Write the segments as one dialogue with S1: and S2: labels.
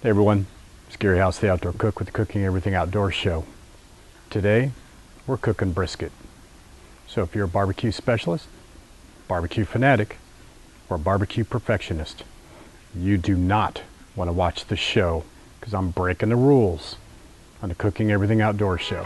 S1: Hey everyone, it's Gary House, the Outdoor Cook with the Cooking Everything Outdoors show. Today, we're cooking brisket. So if you're a barbecue specialist, barbecue fanatic, or barbecue perfectionist, you do not want to watch the show because I'm breaking the rules on the Cooking Everything Outdoors show.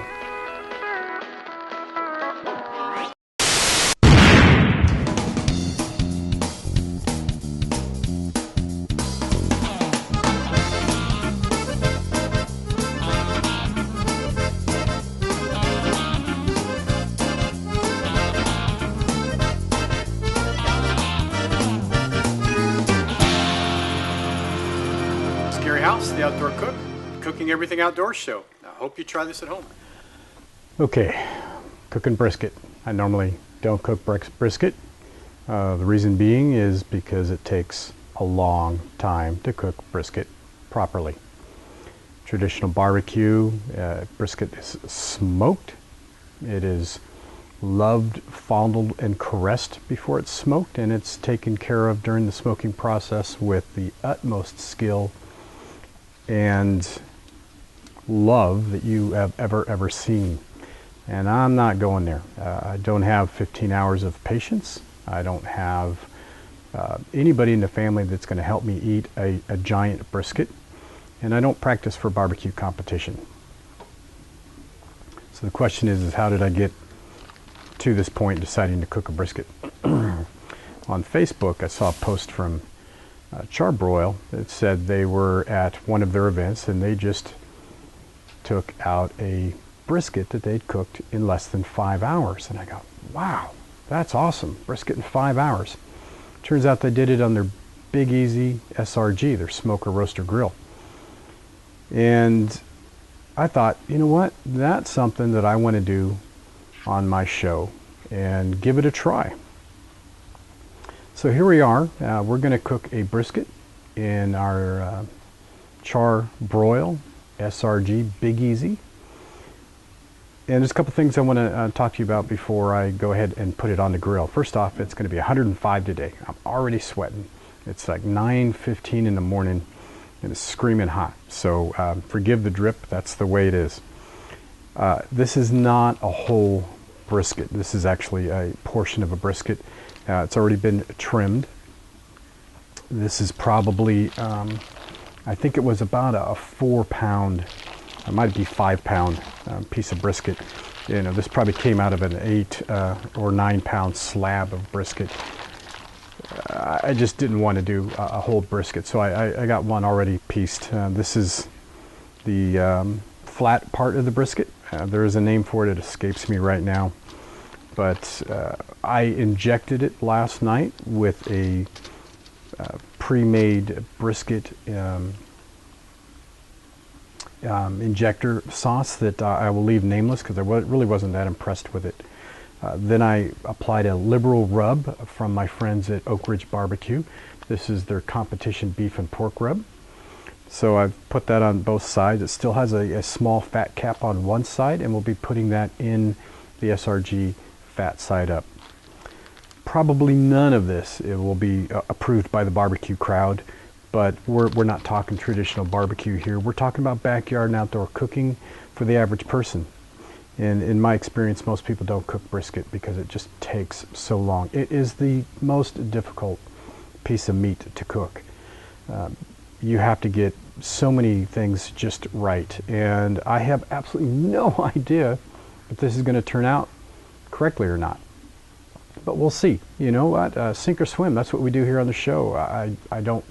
S1: Gary House, the Outdoor Cook, Cooking Everything Outdoors show. I hope you try this at home. Okay, cooking brisket. I normally don't cook brisket. The reason being is because it takes a long time to cook brisket properly. Traditional barbecue, brisket is smoked. It is loved, fondled, and caressed before it's smoked, and it's taken care of during the smoking process with the utmost skill and love that you have ever seen. And I'm not going there. I don't have 15 hours of patience. I don't have anybody in the family that's going to help me eat a giant brisket. And I don't practice for barbecue competition. So the question is how did I get to this point deciding to cook a brisket? On Facebook, I saw a post from Char-Broil that said they were at one of their events and they just took out a brisket that they'd cooked in less than 5 hours. And I go, wow, that's awesome. Brisket in 5 hours. Turns out they did it on their Big Easy SRG, their smoker roaster grill. And I thought, you know what? That's something that I want to do on my show and give it a try. So here we are. We're going to cook a brisket in our Char-Broil SRG Big Easy. And there's a couple things I want to talk to you about before I go ahead and put it on the grill. First off, it's going to be 105 today. I'm already sweating. It's like 9:15 in the morning and it's screaming hot. So forgive the drip. That's the way it is. This is not a whole brisket. This is actually a portion of a brisket. It's already been trimmed. This is probably, I think it was about a 4-pound, it might be 5-pound piece of brisket. You know, this probably came out of an 8 or 9-pound slab of brisket. I just didn't want to do a whole brisket, so I got one already pieced. This is the flat part of the brisket. There is a name for it. It escapes me right now. But I injected it last night with a pre-made brisket injector sauce that I will leave nameless because I really wasn't that impressed with it. Then I applied a liberal rub from my friends at Oak Ridge Barbecue. This is their competition beef and pork rub. So I've put that on both sides. It still has a small fat cap on one side, and we'll be putting that in the SRG fat side up. Probably none of this it will be approved by the barbecue crowd, but we're not talking traditional barbecue here. We're talking about backyard and outdoor cooking for the average person. And in my experience, most people don't cook brisket because it just takes so long. It is the most difficult piece of meat to cook. You have to get so many things just right, and I have absolutely no idea if this is going to turn out correctly or not, but we'll see. You know what, sink or swim, that's what we do here on the show. I don't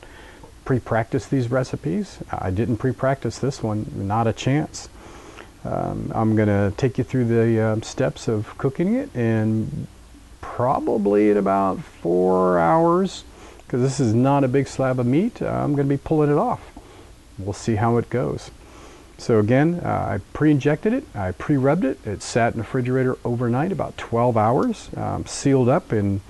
S1: pre-practice these recipes. I didn't pre-practice this one, not a chance. I'm gonna take you through the steps of cooking it, and probably in about 4 hours, because this is not a big slab of meat, I'm gonna be pulling it off. We'll see how it goes. So again, I pre-injected it, I pre-rubbed it. It sat in the refrigerator overnight, about 12 hours, sealed up in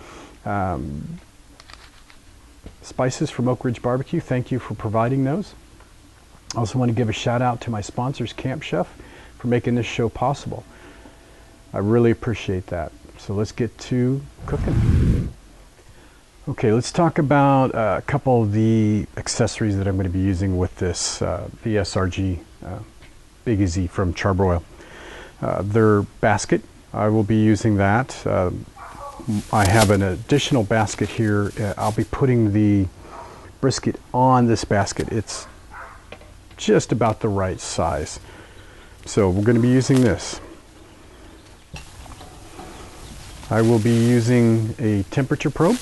S1: spices from Oak Ridge Barbecue. Thank you for providing those. I also want to give a shout out to my sponsors, Camp Chef, for making this show possible. I really appreciate that. So let's get to cooking. Okay, let's talk about a couple of the accessories that I'm going to be using with this, the SRG Big Easy from Char-Broil. Their basket, I will be using that. I have an additional basket here. I'll be putting the brisket on this basket. It's just about the right size. So we're going to be using this. I will be using a temperature probe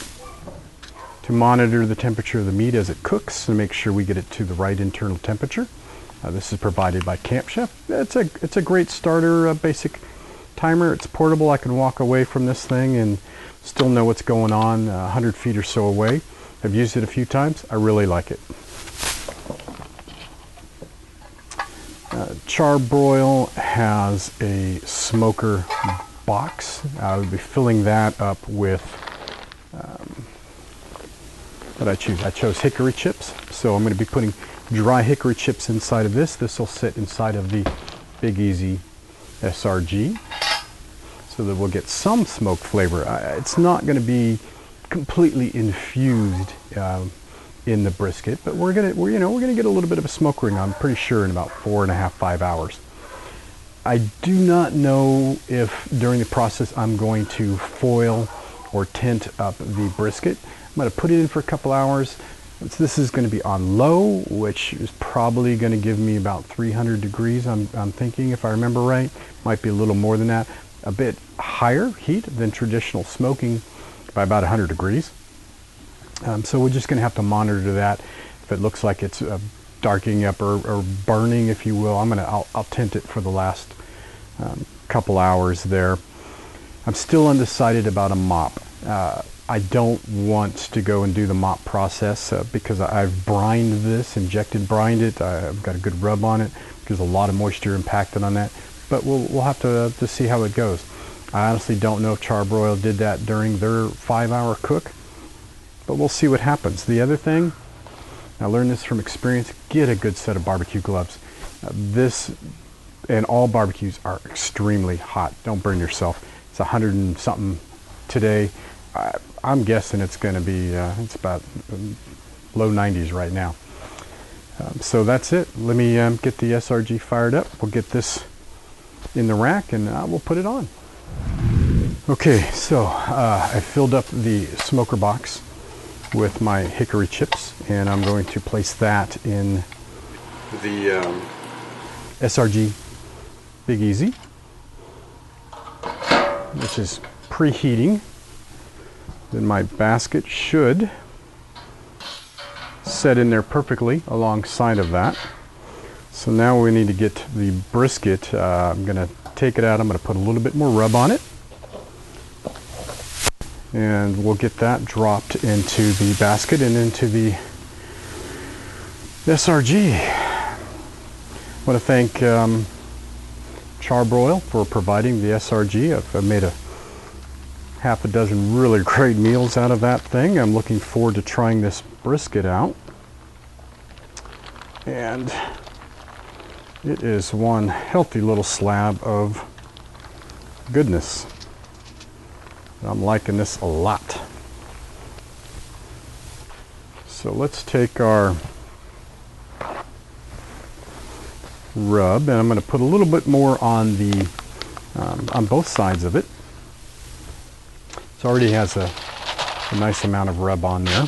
S1: to monitor the temperature of the meat as it cooks and make sure we get it to the right internal temperature. This is provided by Camp Chef. It's a great starter basic timer. It's portable. I can walk away from this thing and still know what's going on 100 feet or so away. I've used it a few times. I really like it. Char-Broil has a smoker box. I will be filling that up with what I choose. I chose hickory chips, so I'm going to be putting dry hickory chips inside of this. This will sit inside of the Big Easy SRG, so that we'll get some smoke flavor. It's not going to be completely infused in the brisket, but we're gonna get a little bit of a smoke ring, I'm pretty sure, in about 4.5 to 5 hours. I do not know if during the process I'm going to foil or tint up the brisket. I'm going to put it in for a couple hours. This is going to be on low, which is probably going to give me about 300 degrees, I'm thinking, if I remember right. Might be a little more than that. A bit higher heat than traditional smoking by about 100 degrees. So we're just going to have to monitor that. If it looks like it's darkening up or burning, if you will, I'll tint it for the last couple hours there. I'm still undecided about a mop. I don't want to go and do the mop process because I've brined this, brined it. I've got a good rub on it. There's a lot of moisture impacted on that, but we'll have to see how it goes. I honestly don't know if Char-Broil did that during their 5-hour cook, but we'll see what happens. The other thing, I learned this from experience, get a good set of barbecue gloves. This and all barbecues are extremely hot. Don't burn yourself. It's 100 and something today. I'm guessing it's going to be, it's about low 90s right now. So that's it. Let me get the SRG fired up. We'll get this in the rack and we'll put it on. Okay, so I filled up the smoker box with my hickory chips, and I'm going to place that in the SRG Big Easy, which is preheating. Then my basket should set in there perfectly alongside of that. So now we need to get the brisket. I'm going to take it out. I'm going to put a little bit more rub on it. And we'll get that dropped into the basket and into the SRG. I want to thank Char-Broil for providing the SRG. I've made a half a dozen really great meals out of that thing. I'm looking forward to trying this brisket out. And it is one healthy little slab of goodness. I'm liking this a lot. So let's take our rub, and I'm going to put a little bit more on the on both sides of it. It already has a nice amount of rub on there,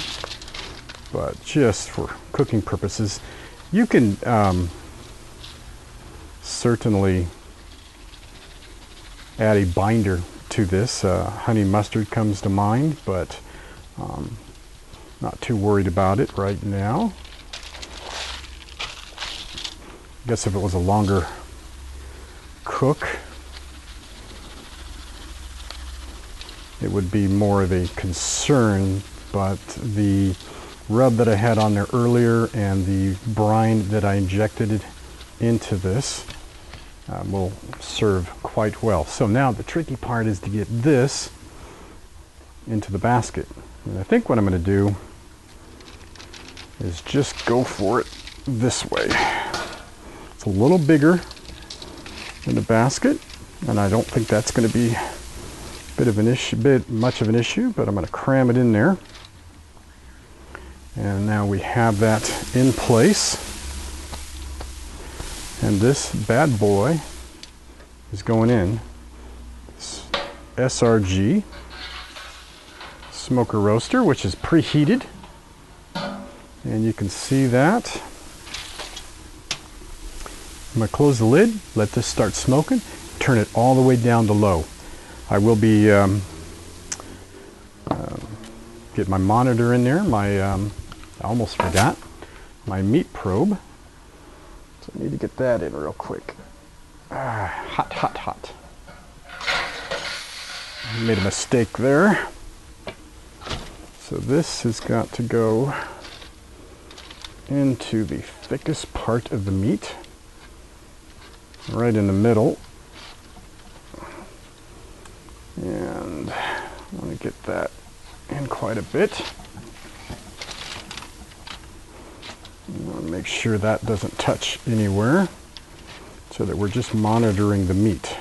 S1: but just for cooking purposes, you can certainly add a binder to this. Honey mustard comes to mind, but not too worried about it right now. I guess if it was a longer cook, it would be more of a concern, but the rub that I had on there earlier and the brine that I injected into this will serve quite well. So now the tricky part is to get this into the basket. And I think what I'm going to do is just go for it this way. It's a little bigger than the basket, and I don't think that's going to be much of an issue, but I'm going to cram it in there. And now we have that in place. And this bad boy is going in. This SRG smoker roaster, which is preheated. And you can see that. I'm going to close the lid, let this start smoking, turn it all the way down to low. I will be get my monitor in there, I almost forgot, my meat probe. So I need to get that in real quick. Hot, hot, hot. Made a mistake there. So this has got to go into the thickest part of the meat, right in the middle. And I want to get that in quite a bit. I want to make sure that doesn't touch anywhere, so that we're just monitoring the meat.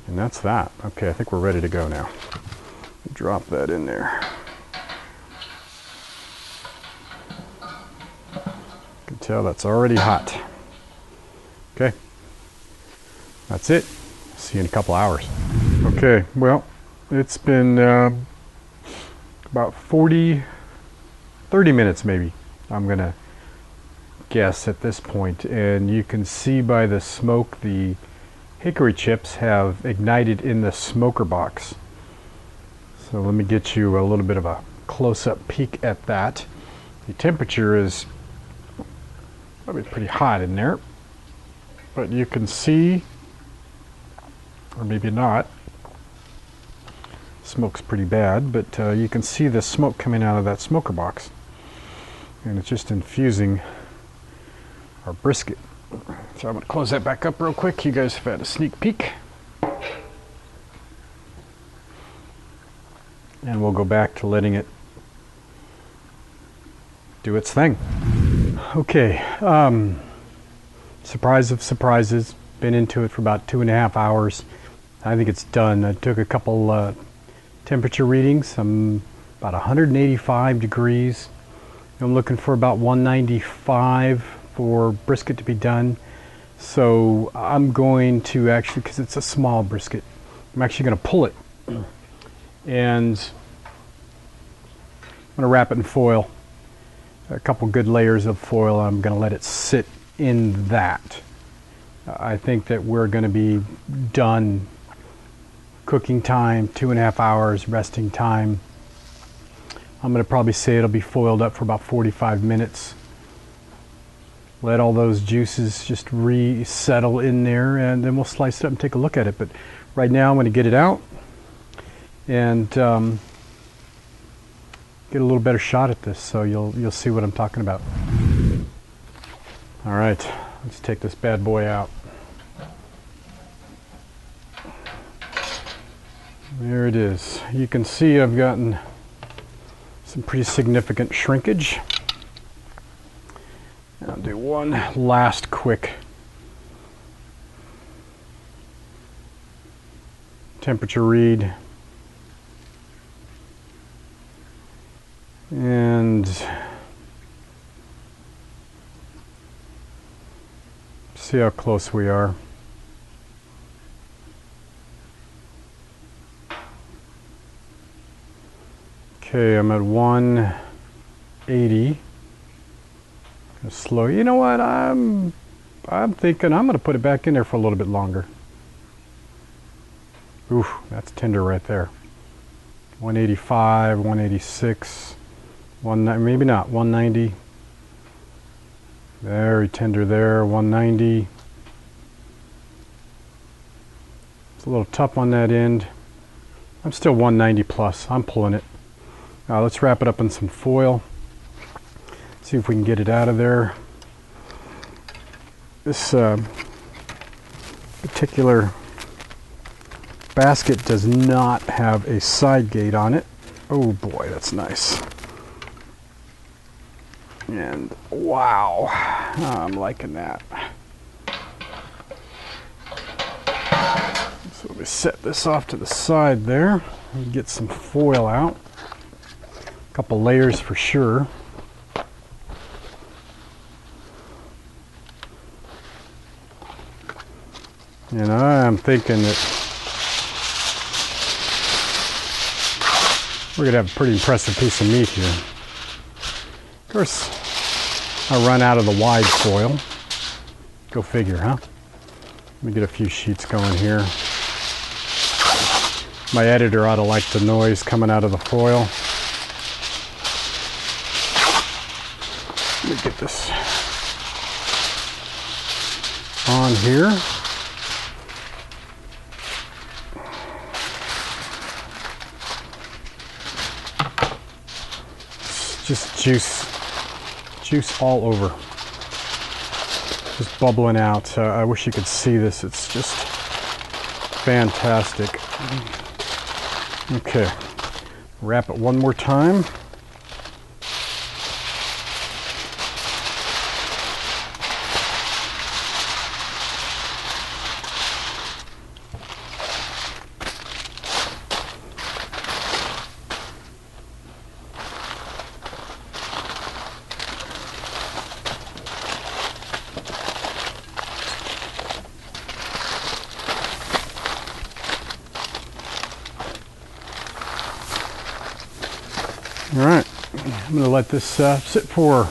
S1: And that's that. Okay, I think we're ready to go now. Drop that in there. You can tell that's already hot. Okay, that's it. See you in a couple hours. Okay, well, it's been about 30 minutes maybe, I'm gonna guess at this point. And you can see by the smoke the hickory chips have ignited in the smoker box. So let me get you a little bit of a close-up peek at that. The temperature is probably pretty hot in there, but you can see, or maybe not, smoke's pretty bad, but you can see the smoke coming out of that smoker box, and it's just infusing our brisket. So I'm going to close that back up real quick. You guys have had a sneak peek, and we'll go back to letting it do its thing. Okay, surprise of surprises, been into it for about 2.5 hours. I think it's done. I took a couple temperature readings. I'm about 185 degrees. I'm looking for about 195 for brisket to be done. So I'm going to actually, because it's a small brisket, I'm actually going to pull it, and I'm going to wrap it in foil, a couple good layers of foil. I'm going to let it sit in that. I think that we're going to be done. Cooking time, 2.5 hours, resting time. I'm going to probably say it'll be foiled up for about 45 minutes. Let all those juices just resettle in there, and then we'll slice it up and take a look at it. But right now I'm going to get it out and get a little better shot at this, so you'll see what I'm talking about. All right, let's take this bad boy out. There it is. You can see I've gotten some pretty significant shrinkage. I'll do one last quick temperature read. And see how close we are. Okay, I'm at 180. Slow. You know what? I'm thinking I'm going to put it back in there for a little bit longer. Oof, that's tender right there. 185, 186, maybe not 190. Very tender there. 190. It's a little tough on that end. I'm still 190 plus. I'm pulling it. Let's wrap it up in some foil. See if we can get it out of there. This particular basket does not have a side gate on it. Oh boy, that's nice. And wow, I'm liking that. So let me set this off to the side there and get some foil out. Couple layers for sure. And I'm thinking that we're going to have a pretty impressive piece of meat here. Of course, I run out of the wide foil. Go figure, huh? Let me get a few sheets going here. My editor ought to like the noise coming out of the foil. Let me get this on here. Just juice all over, just bubbling out. I wish you could see this. It's just fantastic. Okay, wrap it one more time. All right, I'm going to let this sit for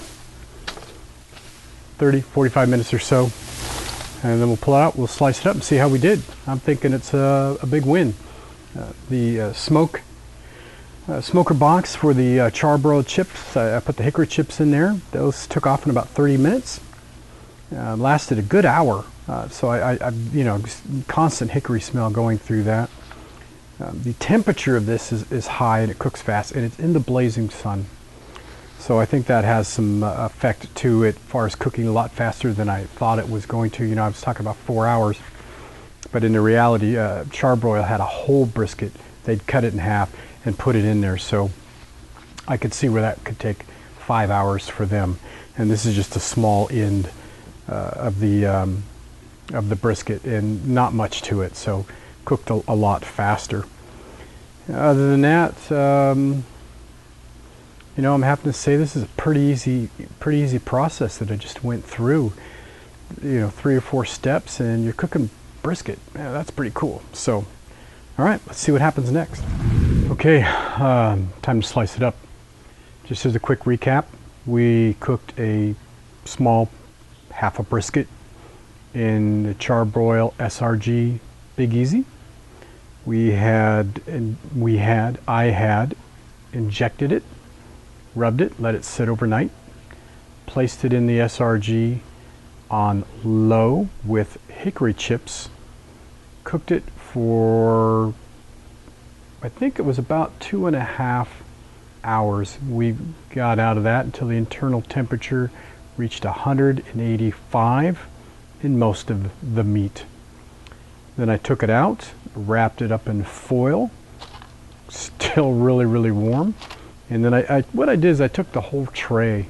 S1: 30, 45 minutes or so, and then we'll pull it out, we'll slice it up and see how we did. I'm thinking it's a big win. The smoker box for the char-broiled chips, I put the hickory chips in there. Those took off in about 30 minutes. Lasted a good hour, so I you know, constant hickory smell going through that. The temperature of this is high and it cooks fast, and it's in the blazing sun. So I think that has some effect to it as far as cooking a lot faster than I thought it was going to. You know, I was talking about 4 hours, but in the reality, Char-Broil had a whole brisket. They'd cut it in half and put it in there, so I could see where that could take 5 hours for them. And this is just a small end of the brisket, and not much to it, so cooked a lot faster. Other than that, you know, I'm happy to say this is a pretty easy process that I just went through. You know, 3 or 4 steps, and you're cooking brisket. Yeah, that's pretty cool. So, all right, let's see what happens next. Okay, time to slice it up. Just as a quick recap, we cooked a small half a brisket in the Char-Broil SRG Big Easy. I had injected it, rubbed it, let it sit overnight, placed it in the SRG on low with hickory chips, cooked it for, I think it was about 2.5 hours. We got out of that until the internal temperature reached 185 in most of the meat. Then I took it out, wrapped it up in foil, still really warm. And then what I did is I took the whole tray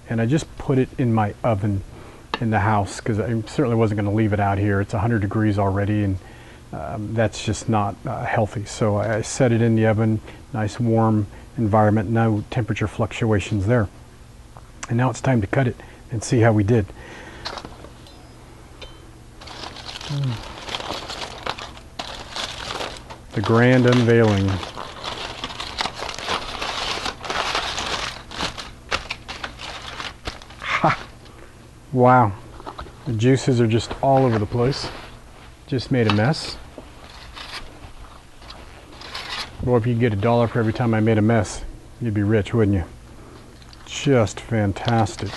S1: and I just put it in my oven in the house, because I certainly wasn't going to leave it out here. It's 100 degrees already, and that's just not healthy. So I set it in the oven, nice warm environment, no temperature fluctuations there. And now it's time to cut it and see how we did. The grand unveiling. Ha! Wow. The juices are just all over the place. Just made a mess. Boy, if you could get $1 for every time I made a mess, you'd be rich, wouldn't you? Just fantastic.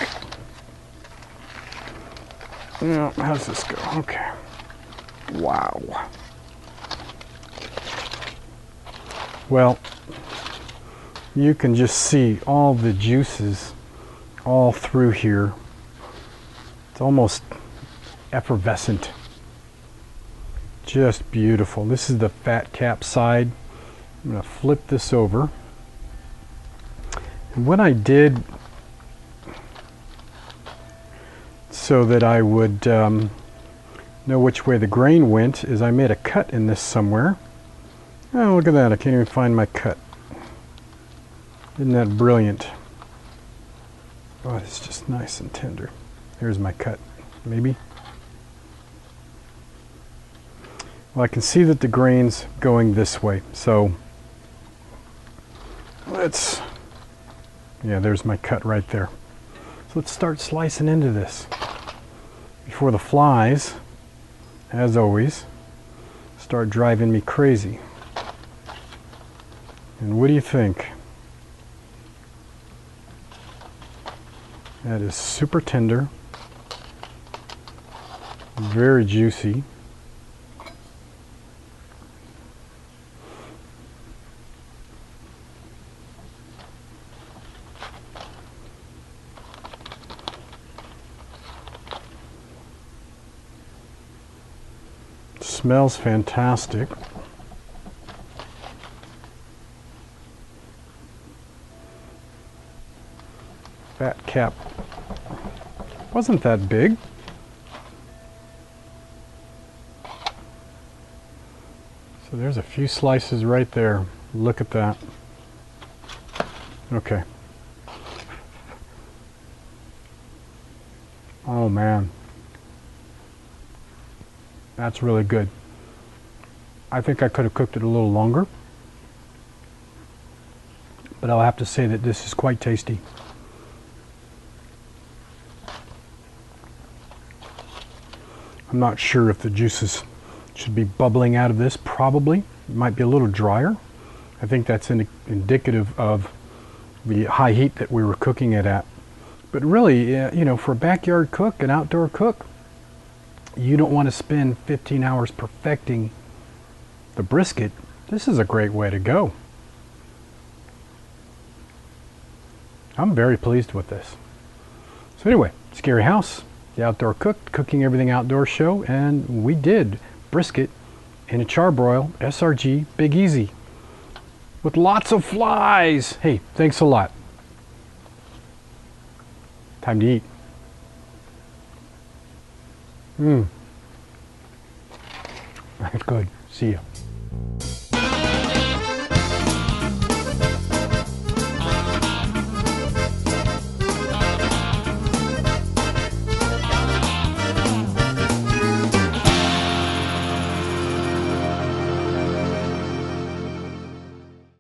S1: Now, how does this go? Okay. Wow. Well, you can just see all the juices all through here. It's almost effervescent. Just beautiful. This is the fat cap side. I'm going to flip this over. And what I did, so that I would know which way the grain went, is I made a cut in this somewhere. Oh, look at that. I can't even find my cut. Isn't that brilliant? Oh, it's just nice and tender. Here's my cut, maybe. Well, I can see that the grain's going this way, so yeah, there's my cut right there. So let's start slicing into this before the flies, as always, start driving me crazy. And what do you think? That is super tender, very juicy. Smells fantastic. Fat cap wasn't that big. So there's a few slices right there. Look at that. Okay. Oh man. That's really good. I think I could have cooked it a little longer, but I'll have to say that this is quite tasty. I'm not sure if the juices should be bubbling out of this. Probably. It might be a little drier. I think that's indicative of the high heat that we were cooking it at. But really, you know, for a backyard cook, an outdoor cook, you don't want to spend 15 hours perfecting the brisket. This is a great way to go. I'm very pleased with this. So anyway, Scary House, the Outdoor Cook, Cooking Everything Outdoor show, and we did brisket in a Char-Broil SRG Big Easy with lots of flies. Hey, thanks a lot. Time to eat. That's good. See ya.